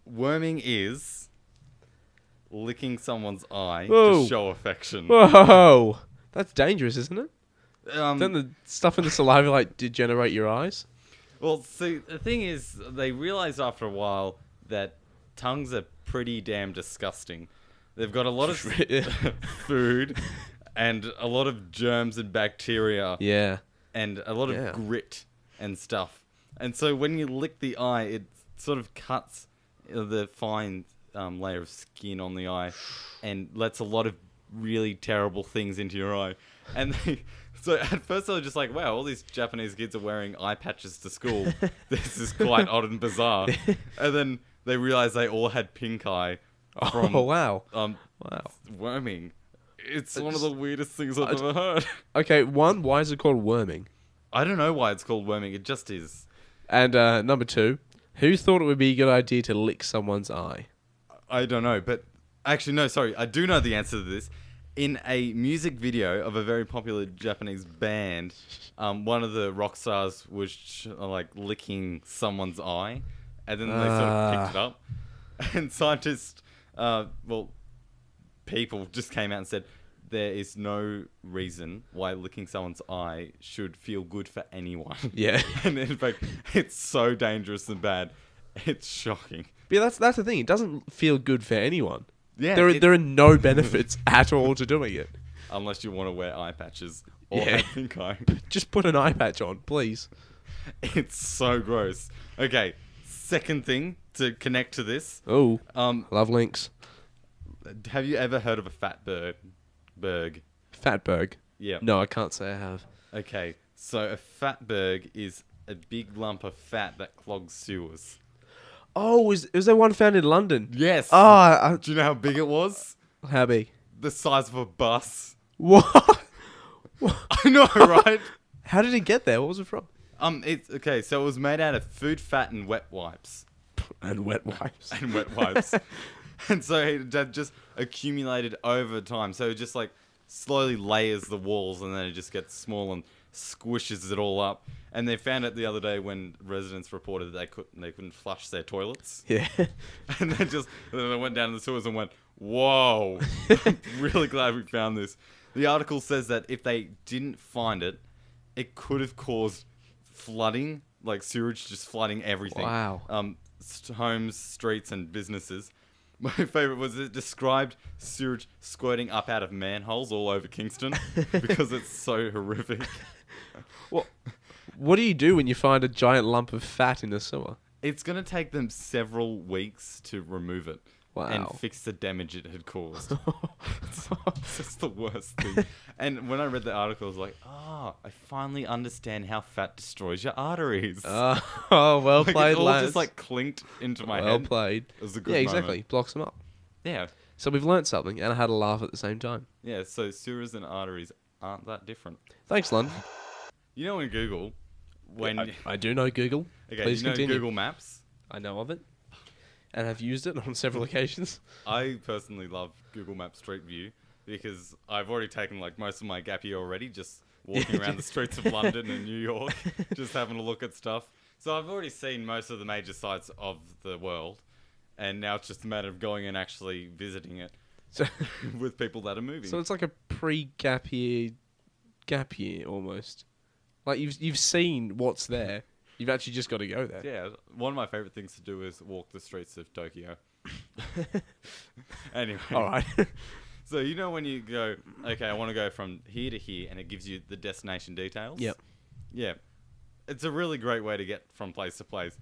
Worming is licking someone's eye Whoa. to show affection. Whoa. That's dangerous, isn't it? Don't Um, the stuff in the saliva, like, degenerate your eyes? well, see, the thing is, they realized after a while that tongues are pretty damn disgusting. They've got a lot of food and a lot of germs and bacteria Yeah. and a lot of Yeah. grit and stuff. And so when you lick the eye, it sort of cuts the fine layer of skin on the eye and lets a lot of really terrible things into your eye. And so at first I was just like, wow, all these Japanese kids are wearing eye patches to school. This is quite odd and bizarre. And then they realized they all had pink eye from wow. wow. worming. It's one of the weirdest things I've ever heard. Okay, one, why is it called worming? I don't know why it's called worming. It just is. And number two, who thought it would be a good idea to lick someone's eye? I don't know, but actually, no, sorry. I do know the answer to this. In a music video of a very popular Japanese band, one of the rock stars was like licking someone's eye, and then they sort of picked it up. And scientists, people just came out and said there is no reason why licking someone's eye should feel good for anyone. Yeah. And in fact, it's so dangerous and bad. It's shocking. But yeah, that's the thing. It doesn't feel good for anyone. Yeah, there are no benefits at all to doing it. Unless you want to wear eye patches or Yeah. have pink eye. Just put an eye patch on, please. It's so gross. Okay, second thing to connect to this. Oh, love links. Have you ever heard of a fat berg? Fatberg. Yeah. No, I can't say I have. Okay, so a fatberg is a big lump of fat that clogs sewers. Oh, was there one found in London? Yes. Oh, Do you know how big it was? how big? The size of a bus. What? I know, right? How did it get there? What was it from? It's okay. So it was made out of food, fat, and wet wipes. And wet wipes. And wet wipes. And so it had just accumulated over time. So it just like slowly layers the walls, and then it just gets small and squishes it all up. And they found it the other day when residents reported that they couldn't flush their toilets. Yeah. And then they went down to the sewers and went, whoa, I'm really glad we found this. The article says that if they didn't find it, it could have caused flooding, like sewage just flooding everything. Wow. Homes, streets, and businesses. My favourite was it described sewage squirting up out of manholes all over Kingston because it's so horrific. What do you do when you find a giant lump of fat in the sewer? It's going to take them several weeks to remove it. Wow. And fix the damage it had caused. It's just the worst thing. And when I read the article, I was like, I finally understand how fat destroys your arteries. Oh, well Like, played, it all lads. just like clinked into my well head. played. It was a good Yeah, moment. exactly. Blocks them up. Yeah. So we've learnt something, and I had a laugh at the same time. Yeah, so sewers and arteries aren't that different. Thanks, Lon. You know in Google, when... I do know Google. Okay, Please you know continue. Google Maps? I know of it, and have used it on several occasions. I personally love Google Maps Street View because I've already taken like most of my gap year already, just walking around the streets of London and New York, just having a look at stuff. So I've already seen most of the major sites of the world, and now it's just a matter of going and actually visiting it So, with people that are moving. so it's like a pre-gap year, almost. Like you've seen what's there. You've actually just got to go there. Yeah, one of my favorite things to do is walk the streets of Tokyo. Anyway. All right. So you know when you go, okay, I want to go from here to here, and it gives you the destination details? Yep. Yeah. It's a really great way to get from place to place.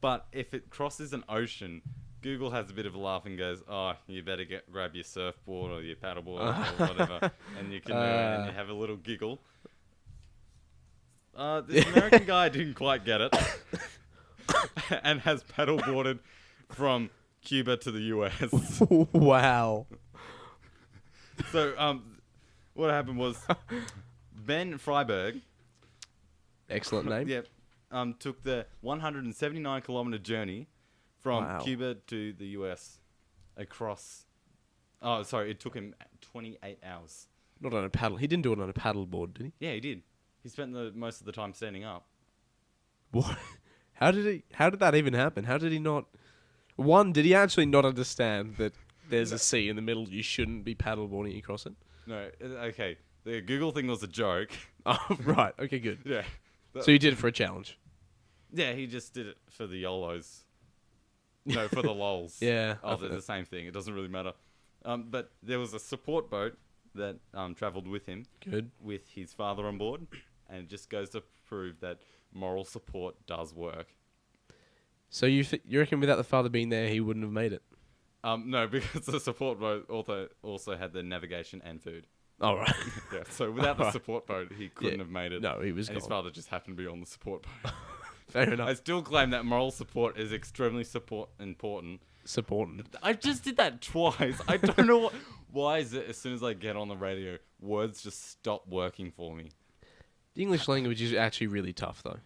But if it crosses an ocean, Google has a bit of a laugh and goes, you better grab your surfboard or your paddleboard or whatever, and you can do it, and you have a little giggle. This American guy didn't quite get it and has paddleboarded from Cuba to the US. Wow. So, what happened was Ben Freiberg, Excellent name. yep, took the 179-kilometer journey from Wow. Cuba to the US across. Oh, sorry, it took him 28 hours. Not on a paddle. He didn't do it on a paddleboard, did he? Yeah, he did. He spent most of the time standing up. What? How did that even happen? How did he not? One, did he actually not understand that there's a sea in the middle? You shouldn't be paddleboarding across it. No, okay. The Google thing was a joke. Oh, right. Okay, good. Yeah. So you did it for a challenge. Yeah, he just did it for the YOLOs. No, for the lols. Yeah. Oh, they're the same thing. It doesn't really matter. But there was a support boat that travelled with him. Good. With his father on board. And it just goes to prove that moral support does work. So you reckon without the father being there, he wouldn't have made it? No, because the support boat also had the navigation and food. Oh, right. Yeah, so without the support boat, he couldn't have made it. No, he was and gone. his father just happened to be on the support boat. Fair enough. I still claim that moral support is extremely important. Supporting. I just did that twice. I don't know why is it as soon as I get on the radio, words just stop working for me. The English language is actually really tough, though.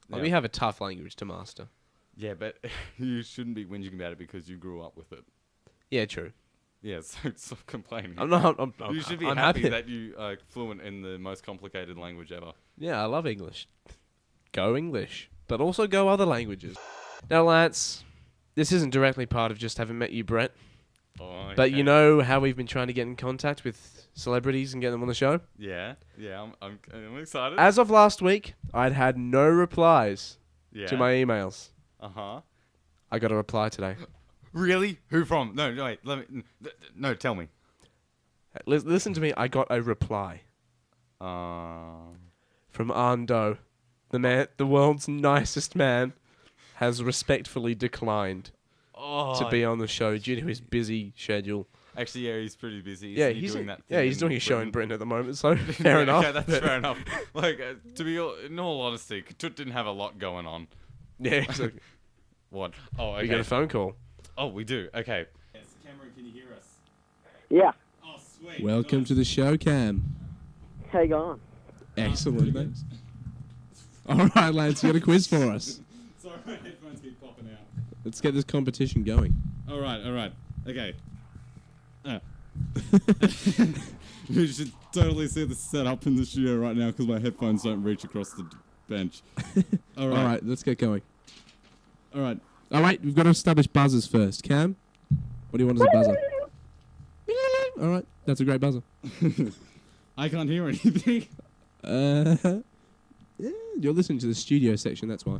Like, Yeah. we have a tough language to master. Yeah, but you shouldn't be whinging about it because you grew up with it. Yeah, true. Yeah, so stop complaining. I'm not. You should be I'm happy that you are fluent in the most complicated language ever. Yeah, I love English. Go English, but also go other languages. Now, Lance, this isn't directly part of Just Haven't Met You, Brett. Oh, But okay. you know how we've been trying to get in contact with celebrities and get them on the show? Yeah, I'm excited. As of last week, I'd had no replies Yeah. to my emails. Uh-huh. I got a reply today. Really? Who from? No, wait. No, tell me. Listen to me. I got a reply from Ando, the world's nicest man, has respectfully declined to be on the show due to his busy schedule. Actually, yeah, he's pretty busy. Yeah, Isn't he doing that. yeah, he's doing a show in Britain at the moment. So fair enough. Okay, that's fair enough. Like, in all honesty, Katut didn't have a lot going on. Yeah, exactly. What? Oh, okay. We get a phone call. Oh, we do. Okay. Yes, Cameron, can you hear us? Yeah. Oh, sweet. Welcome to the show, Cam. How you going? Excellent, thanks. All right, lads, you got a quiz for us. Sorry, my headphones keep popping out. Let's get this competition going. All right. Okay. You should totally see the setup in the studio right now because my headphones don't reach across the bench. All right, let's get going. All right. Oh, wait, we've got to establish buzzers first. Cam, what do you want as a buzzer? All right, that's a great buzzer. I can't hear anything. Yeah, you're listening to the studio section, that's why.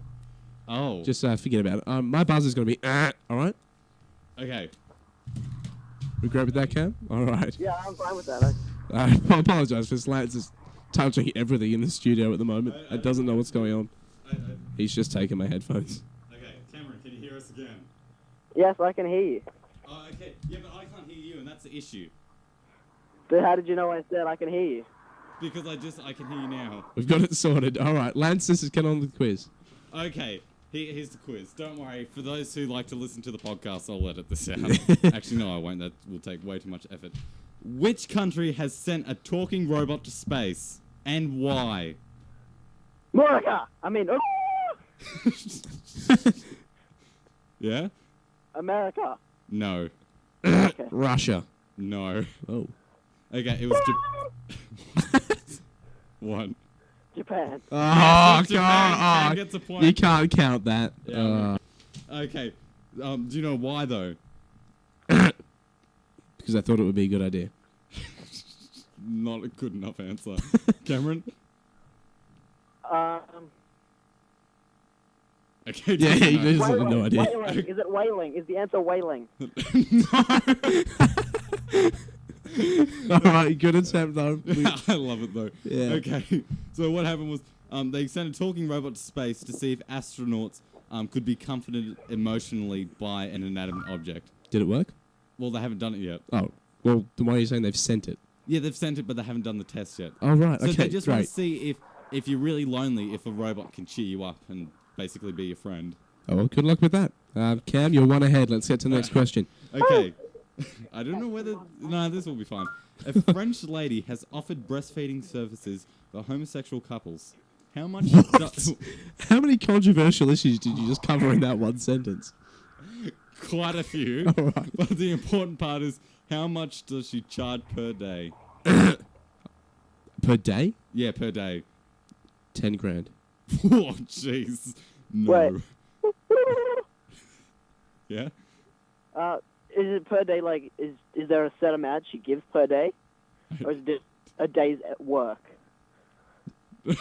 Oh. Just forget about it. My buzzer's going to be, all right? Okay. We great with that, Cam? All right. Yeah, I'm fine with that. I apologise for Slats is touching everything in the studio at the moment. It doesn't know what's going on. He's just taking my headphones. Okay, Cameron, can you hear us again? Yes, I can hear you. Oh, okay. Yeah, but I can't hear you, and that's the issue. But how did you know I said I can hear you? Because I can hear you now. We've got it sorted. All right, Lance, this is get on with the quiz. Okay, here's the quiz. Don't worry, for those who like to listen to the podcast, I'll edit this out. Actually, no, I won't. That will take way too much effort. Which country has sent a talking robot to space, and why? America! I mean, Yeah? America. No. Okay. Russia. No. Oh. Okay, it was One. Japan. Oh, Japan God. gets a point. You can't count that. Yeah, Okay. Do you know why, though? Because I thought it would be a good idea. Not a good enough answer. Cameron? Okay. Yeah, doesn't he know. just had no idea. Whaling. Is it whaling? Is the answer whaling? All right, good attempt, though. I love it, though. Yeah. Okay. So what happened was they sent a talking robot to space to see if astronauts could be comforted emotionally by an inanimate object. Did it work? Well, they haven't done it yet. Oh, well, then why are you saying they've sent it? Yeah, they've sent it, but they haven't done the test yet. Oh, right, So okay, they just want great. to see if you're really lonely, if a robot can cheer you up and basically be your friend. Oh, well, good luck with that. Cam, you're one ahead. Let's get to the next question. Okay. I don't know whether... No, this will be fine. A French lady has offered breastfeeding services for homosexual couples. How much... How many controversial issues did you just cover in that one sentence? Quite a few. All right. But the important part is, how much does she charge per day? Per day? Yeah, per day. 10 grand. Oh, jeez. No. Wait. Yeah? Is it per day? Like, is there a set amount she gives per day, or is it a day's at work?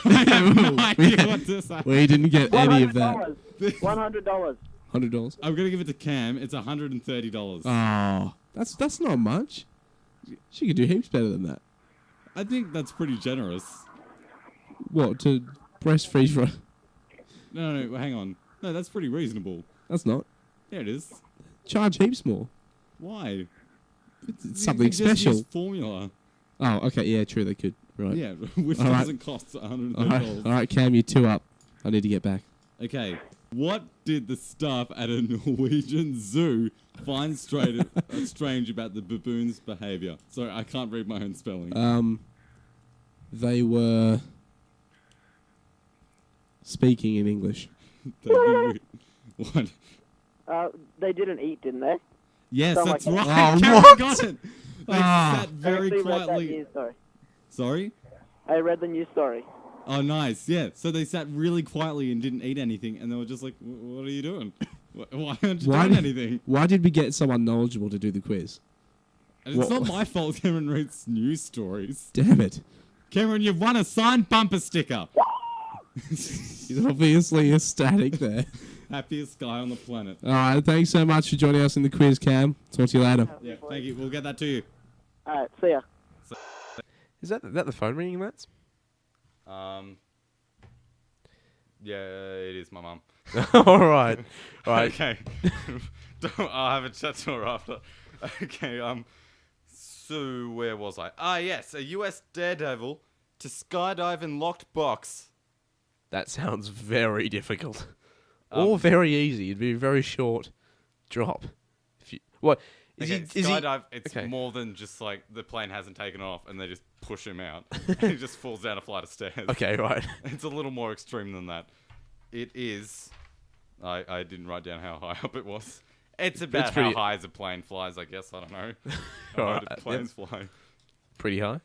I have no idea what to say. We didn't get any of that. $100. $100. I'm gonna give it to Cam. It's $130. Oh, that's not much. She could do heaps better than that. I think that's pretty generous. What, to breastfeed for? No, hang on. No, that's pretty reasonable. That's not. Yeah, it is. Charge heaps more. Why? It's something You could just special. use formula. Oh, okay. Yeah, true. They could. Right. Yeah, which All right. doesn't cost $130. All right, Cam, you 2 up. I need to get back. Okay, what did the staff at a Norwegian zoo find strange about the baboon's behaviour? Sorry, I can't read my own spelling. They were speaking in English. What? They didn't eat, didn't they? Yes, Sound that's like- right. Oh, Karen what? got it. They Ah. sat very I actually read that quietly. news story. Sorry? I read the news story. Oh, nice. Yeah. So they sat really quietly and didn't eat anything, and they were just like, "What are you doing? Why aren't you doing anything?" Why did we get someone knowledgeable to do the quiz? And it's What- not my fault. Cameron reads news stories. Damn it. Cameron, you've won a signed bumper sticker. He's obviously ecstatic there. Happiest guy on the planet. All right, thanks so much for joining us in the quiz, Cam. Talk to you later. Yeah, thank you. We'll get that to you. All right, see ya. Is that the phone ringing, Lance? Yeah, it is my mum. All right. All right. Okay. I'll have a chat to her after. Okay, so where was I? Ah, yes, a US daredevil to skydive in locked box. That sounds very difficult. Or very easy. It'd be a very short drop. If you, what? Is Okay, he, is skydive, it's okay. more than just like the plane hasn't taken off and they just push him out. And he just falls down a flight of stairs. Okay, right. It's a little more extreme than that. It is... I didn't write down how high up it was. It's about pretty- how high as a plane flies, I guess. I don't know. How high Alright, do planes fly? Pretty high.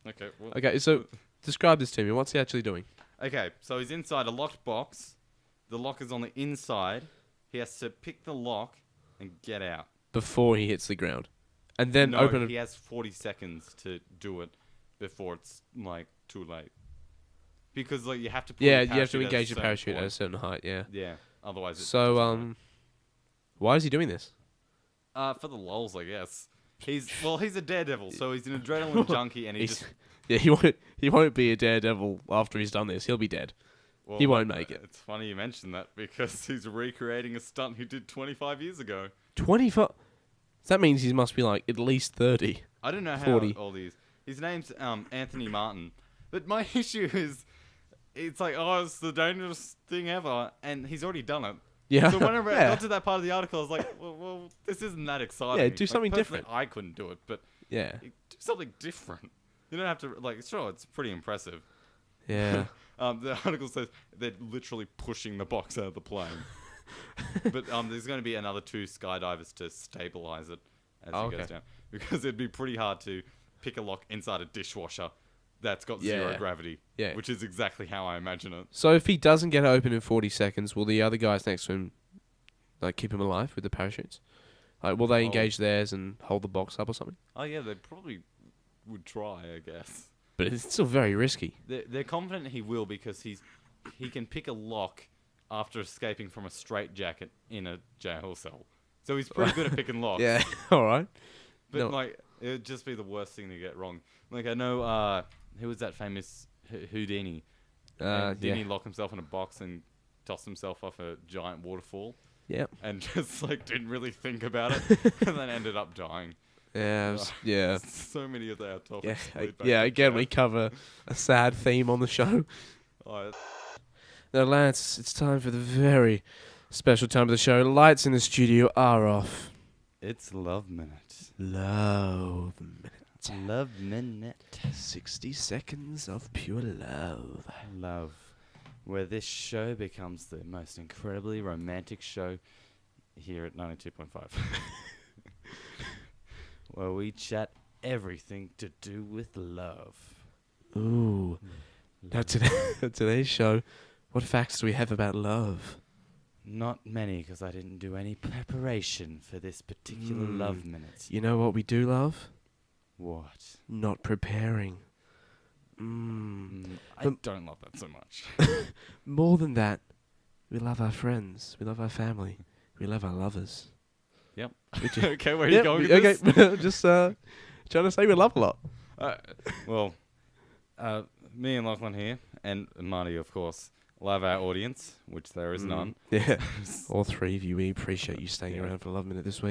Okay, well... Okay, so describe this to me. What's he actually doing? Okay, so he's inside a locked box. The lock is on the inside. He has to pick the lock and get out. Before he hits the ground. And then No, open it. he has 40 seconds to do it before it's, like, too late. Because, like, you have to put Yeah, a you have to parachute at a engage the certain parachute at a point. certain height, yeah. Yeah, otherwise it's... So, why is he doing this? for the lulz, I guess. He's a daredevil, so he's an adrenaline junkie, and he He's- just... Yeah, he won't be a daredevil after he's done this. He'll be dead. Well, he won't make it. It's funny you mention that, because he's recreating a stunt he did 25 years ago. 25? That means he must be like at least 30. I don't know how 40. old he is. His name's Anthony Martin. But my issue is, it's like, oh, it's the dangerous thing ever, and he's already done it. Yeah. So whenever I Yeah. got to that part of the article, I was like, well this isn't that exciting. Yeah, do Like, something personally, different. I couldn't do it, but Yeah. do something different. You don't have to, like, sure, it's pretty impressive. Yeah. The article says they're literally pushing the box out of the plane. But there's going to be another 2 skydivers to stabilize it as Oh, it goes okay. down. Because it'd be pretty hard to pick a lock inside a dishwasher that's got zero Yeah. gravity. Yeah. Which is exactly how I imagine it. So if he doesn't get it open in 40 seconds, will the other guys next to him like keep him alive with the parachutes? Like, will they engage theirs and hold the box up or something? Oh, yeah, they probably would try, I guess. But it's still very risky. They're confident he will because he can pick a lock after escaping from a straitjacket in a jail cell. So he's pretty good at picking locks. Yeah. All right. But, No. like, it would just be the worst thing to get wrong. Like, I know, who was that famous Houdini? And didn't he lock himself in a box and toss himself off a giant waterfall? Yep. And just, like, didn't really think about it. And then ended up dying. Yeah. Yeah. So many of our Yeah. topics. lead back Yeah. to Again, death. we cover a sad theme on the show. Oh, Now, Lance, it's time for the very special time of the show. Lights in the studio are off. it's Love Minute. Love minute. Love Minute. 60 seconds of pure love. Love. Where this show becomes the most incredibly romantic show here at 92.5. Where we chat everything to do with love. Ooh. Now, today's show, what facts do we have about love? Not many, because I didn't do any preparation for this particular love minute. You know what we do love? What? Not preparing. I don't love that so much. More than that, we love our friends. We love our family. We love our lovers. Yep. Which is- Okay, where are you going with okay. this? Just trying to say we love a lot. Well, me and Lachlan here, and Marty, of course, love our audience, which there is none. Yeah. All three of you, we appreciate you staying Yeah. around for a love minute this week.